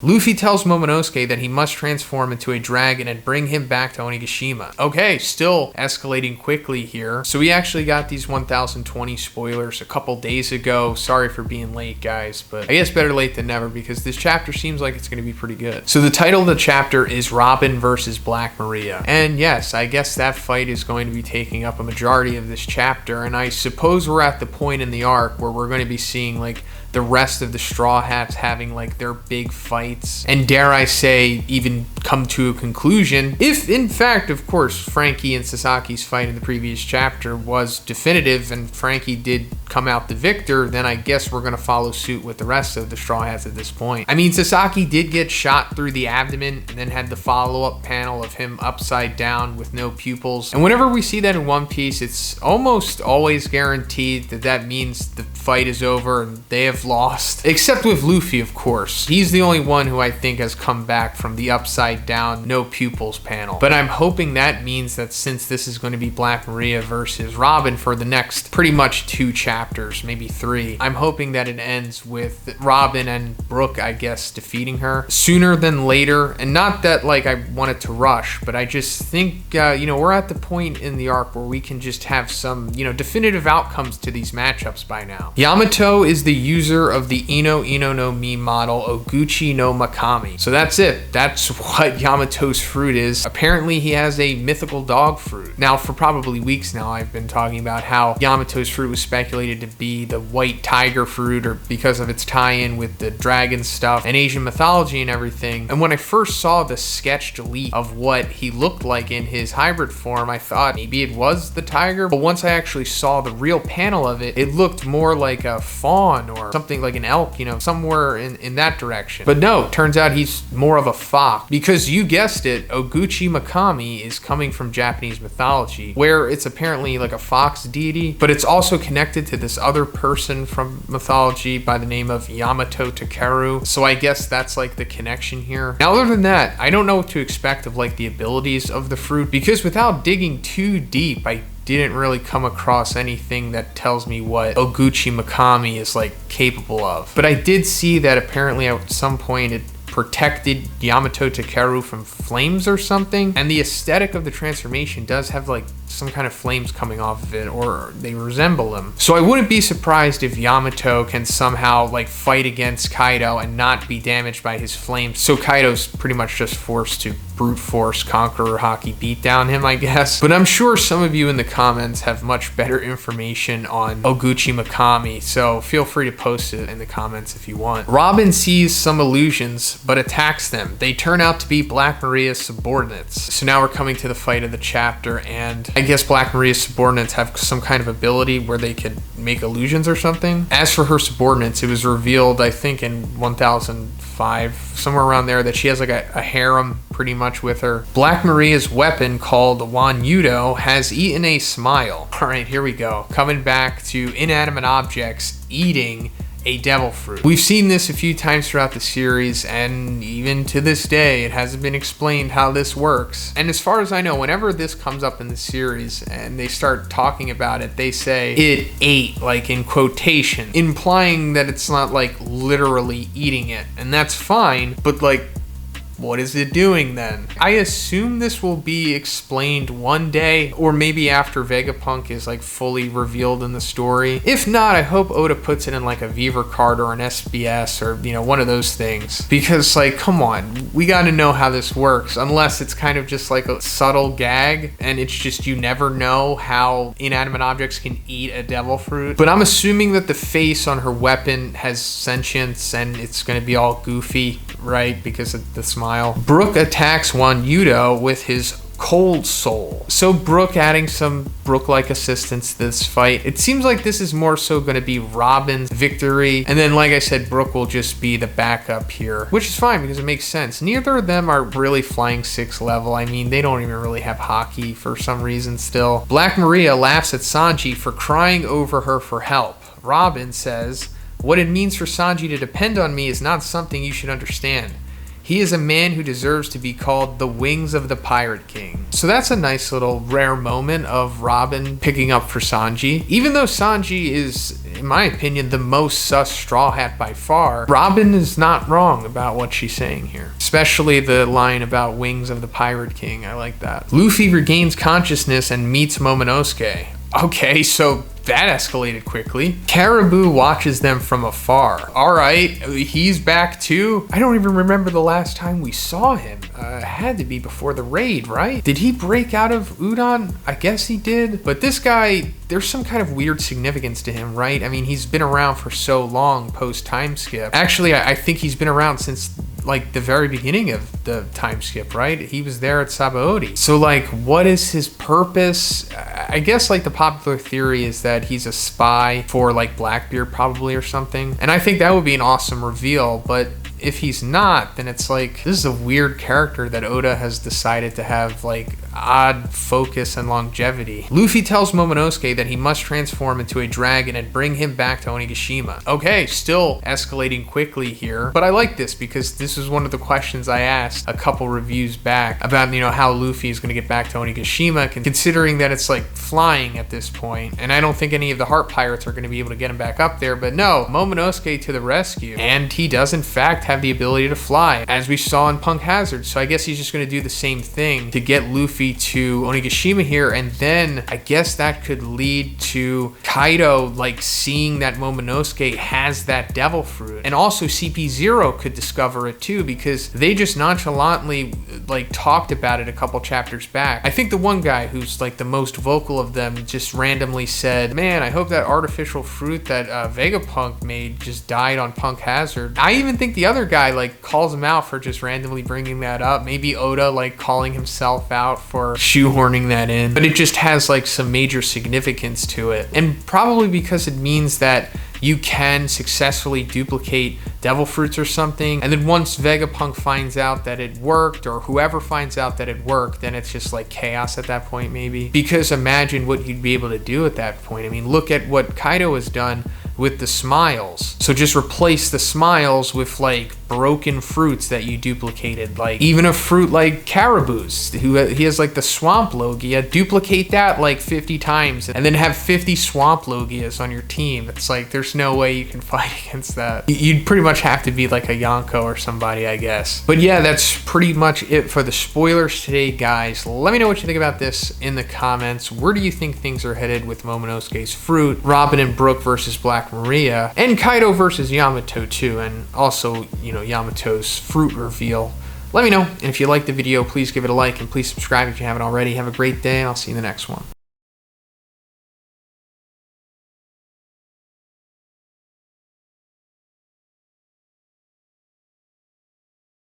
Luffy tells Momonosuke that he must transform into a dragon and bring him back to Onigashima. Okay, still escalating quickly here. So we actually got these 1020 spoilers a couple days ago. Sorry for being late, guys, but I guess better late than never because this chapter seems like it's going to be pretty good. So the title of the chapter is Robin versus Black Maria. And yes, I guess that fight is going to be taking up a majority of this chapter, and I suppose we're at the point in the arc where we're going to be seeing like the rest of the Straw Hats having like their big fights, and dare I say even come to a conclusion, if in fact, of course, Frankie and Sasaki's fight in the previous chapter was definitive and Frankie did come out the victor, then I guess we're going to follow suit with the rest of the Straw Hats at this point. I mean, Sasaki did get shot through the abdomen and then had the follow-up panel of him upside down with no pupils, and whenever we see that in One Piece, it's almost always guaranteed that that means the fight is over and they have lost, except with Luffy, of course. He's the only one who I think has come back from the upside down no pupils panel, but I'm hoping that means that since this is going to be Black Maria versus Robin for the next pretty much 2 chapters, maybe 3, I'm hoping that it ends with Robin and Brook, I guess, defeating her sooner than later. And not that like I want it to rush, but I just think we're at the point in the arc where we can just have some definitive outcomes to these matchups by now. Yamato is the user of the Ino no Mi model Oguchi no Makami. So that's it. That's what Yamato's fruit is. Apparently he has a mythical dog fruit. Now for probably weeks now I've been talking about how Yamato's fruit was speculated to be the white tiger fruit, or because of its tie-in with the dragon stuff and Asian mythology and everything. And when I first saw the sketched elite of what he looked like in his hybrid form, I thought maybe it was the tiger, but once I actually saw the real panel of it, it looked more like a fawn or something like an elk, somewhere in that direction. But no, turns out he's more of a fox, because you guessed it, Oguchi Makami is coming from Japanese mythology, where it's apparently like a fox deity, but it's also connected to this other person from mythology by the name of Yamato Takeru. So I guess that's like the connection here. Now other than that, I don't know what to expect of like the abilities of the fruit, because without digging too deep, I didn't really come across anything that tells me what Oguchi Makami is like capable of. But I did see that apparently at some point it protected Yamato Takeru from flames or something, and the aesthetic of the transformation does have like some kind of flames coming off of it, or they resemble them. So I wouldn't be surprised if Yamato can somehow like fight against Kaido and not be damaged by his flames, so Kaido's pretty much just forced to brute force Conqueror Haki beat down him, I guess. But I'm sure some of you in the comments have much better information on Oguchi Makami, so feel free to post it in the comments if you want. Robin sees some illusions but attacks them. They turn out to be Black Maria's subordinates. So now we're coming to the fight of the chapter, and I guess Black Maria's subordinates have some kind of ability where they could make illusions or something. As for her subordinates, it was revealed, I think in 1005, somewhere around there, that she has like a harem pretty much with her. Black Maria's weapon, called Wan Yudo, has eaten a smile. Alright, here we go. Coming back to inanimate objects eating a devil fruit. We've seen this a few times throughout the series, and even to this day it hasn't been explained how this works. And as far as I know, whenever this comes up in the series and they start talking about it, they say it ate, like in quotation, implying that it's not like literally eating it. And that's fine, but like, what is it doing then? I assume this will be explained one day, or maybe after Vegapunk is like fully revealed in the story. If not, I hope Oda puts it in like a Viver card or an SBS or one of those things, because like, come on, we got to know how this works, unless it's kind of just like a subtle gag and it's just you never know how inanimate objects can eat a devil fruit. But I'm assuming that the face on her weapon has sentience and it's going to be all goofy, right, because of the smile. Brook attacks Wan Yudo with his Cold Soul. So Brook adding some Brook-like assistance to this fight. It seems like this is more so going to be Robin's victory, and then like I said, Brook will just be the backup here, which is fine because it makes sense. Neither of them are really flying 6th level. I mean, they don't even really have Haki for some reason still. Black Maria laughs at Sanji for crying over her for help. Robin says, "What it means for Sanji to depend on me is not something you should understand. He is a man who deserves to be called the Wings of the Pirate King. So that's a nice little rare moment of Robin picking up for Sanji. Even though Sanji is, in my opinion, the most sus Straw Hat by far, Robin is not wrong about what she's saying here. Especially the line about Wings of the Pirate King. I like that. Luffy regains consciousness and meets Momonosuke. Okay, so that escalated quickly. Caribou watches them from afar. All right, he's back too. I don't even remember the last time we saw him. It had to be before the raid, right? Did he break out of Udon? I guess he did. But this guy, there's some kind of weird significance to him, right? I mean, he's been around for so long post time skip. Actually, I think he's been around since like the very beginning of the time skip, right? He was there at Sabaody. So like, what is his purpose? I guess like the popular theory is that he's a spy for like Blackbeard probably or something. And I think that would be an awesome reveal, but if he's not, then it's like, this is a weird character that Oda has decided to have like odd focus and longevity. Luffy tells Momonosuke that he must transform into a dragon and bring him back to Onigashima. Okay, still escalating quickly here, but I like this because this is one of the questions I asked a couple reviews back about, you know, how Luffy is going to get back to Onigashima, considering that it's like flying at this point, and I don't think any of the Heart Pirates are going to be able to get him back up there, but no, Momonosuke to the rescue, and he does in fact have the ability to fly, as we saw in Punk Hazard, so I guess he's just going to do the same thing to get Luffy to Onigashima here, and then I guess that could lead to Kaido like seeing that Momonosuke has that devil fruit, and also CP0 could discover it too, because they just nonchalantly like talked about it a couple chapters back. I think the one guy who's like the most vocal of them just randomly said, man, I hope that artificial fruit that Vegapunk made just died on Punk Hazard. I even think the other guy like calls him out for just randomly bringing that up. Maybe Oda like calling himself out for shoehorning that in, but it just has like some major significance to it, and probably because it means that you can successfully duplicate devil fruits or something, and then once Vegapunk finds out that it worked, or whoever finds out that it worked, then it's just like chaos at that point maybe, because imagine what you'd be able to do at that point. I mean, look at what Kaido has done with the smiles. So just replace the smiles with like broken fruits that you duplicated, like even a fruit like Caribou's, he has like the swamp Logia, duplicate that like 50 times and then have 50 swamp Logias on your team. It's like there's no way you can fight against that. You'd pretty much have to be like a Yonko or somebody, I guess. But yeah, that's pretty much it for the spoilers today, guys. Let me know what you think about this in the comments. Where do you think things are headed with Momonosuke's fruit, Robin and Brook versus Black Maria, and Kaido versus Yamato too, and also, you know, Yamato's fruit reveal? Let me know, and if you liked the video, please give it a like, and please subscribe if you haven't already. Have a great day, and I'll see you in the next one.